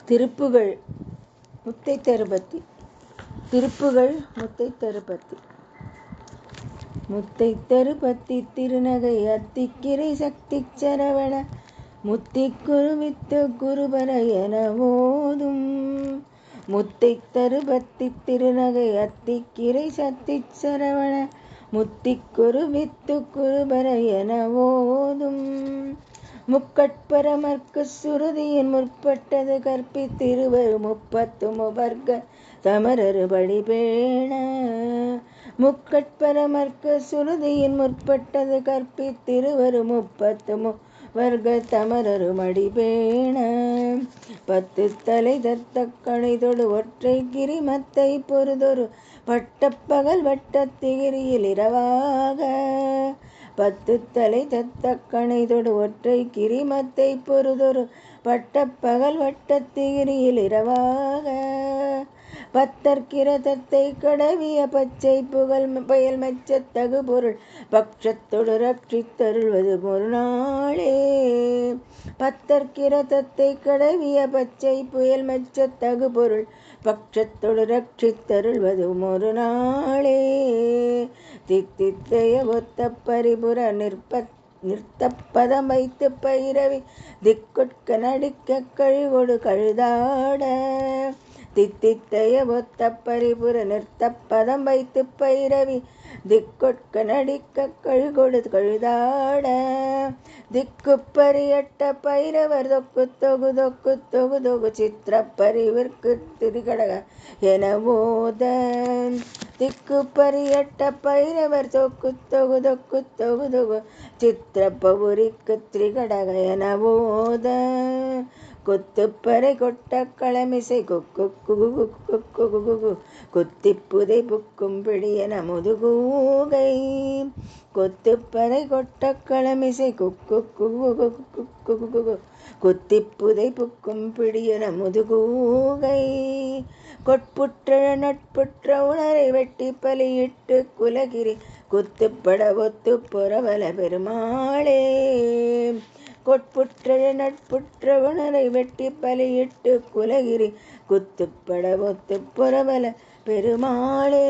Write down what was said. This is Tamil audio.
திருப்புகழ் முத்தை தருபத்தி. திருப்புகழ் முத்தை தருபத்தி. முத்தை தருபத்தி திருநகை அத்திக்கிரை சக்தி சரவண முத்திக்குரு வித்து குருபர என ஓதும். முத்தை தருபத்தி திருநகை அத்திக்கிரை சக்தி சரவண முத்திக்குரு வித்து குருபர என ஓதும். முக்கட்பரமர்க்கு சுருதியின் முற்பட்டது கற்பித்திருவர் முப்பத்து முவர்க்க தமரறுபடி பேண. முக்கட்பரமர்க்கு சுருதியின் முற்பட்டது கற்பித்திருவர் முப்பத்து முவர்க்க தமரறுமடி பேண. பத்து தலை தத்த கணைதொடு ஒற்றை கிரிமத்தை பொறுதொரு பட்டப்பகல் வட்டத்திகிரியில் இரவாக. பத்து தலை தத்த கணைதொடு ஒற்றை கிரிமத்தை பொறுதொரு பட்டப்பகல் வட்டத்திகிரியில் இரவாக. பத்தற்கிரதத்தை கடவிய பச்சை புகழ் பயல் மெச்சத் தகு பொருள் பட்சத்தொடு ரட்சித்தருள்வது ஒரு நாளே. பத்தற்கிரதத்தை கடவிய பச்சை புயல் மெச்சத் தகு பொருள் பட்சத்தொடு ரட்சித்தருள்வது ஒரு நாளே. தித்தித்தைய ஒத்த பரிபுர நிறுத்தப்பதம் வைத்து பைரவி திக்கொட்க நடிக்க கழுகொடு கழுதாட. தித்தித்தைய ஒத்த பரிபுர நிறுத்தப்பதம் வைத்து பைரவி திக்கொட்க நடிக்க கழுகொடு கழுதாட. திக்கு பரியட்ட பைரவர் தொக்கு தொகு தொக்கு தொகு தொகு சித்திர பரிவிற்கு திரிகடக என ஓத. திக்கு பரியட்ட பைரவர் தொக்கு தொகு தொக்கு தொகு தொகு சித்திர பவுரிக்கு திரிகடக என ஓத. கொத்துப்பறை கொட்ட களமிசை கொக்கு குகு குத்திப்புதை புக்கும் பிடியன முதுகூகை. கொத்துப்பறை கொட்ட களமிசை கொக்கு குகு குத்திப்புதை புக்கும் பிடியன முதுகூகை. கொட்புற்ற நட்புற்ற உணரை வெட்டி பலியிட்டு குலகிரி குத்துப்பட ஒத்து புறவல பெருமாளே. கொட்புற்ற நட்புற்ற உணரை வெட்டி பலியிட்டு குலகிரி குத்துப்பட ஒத்து புறவல பெருமாளே.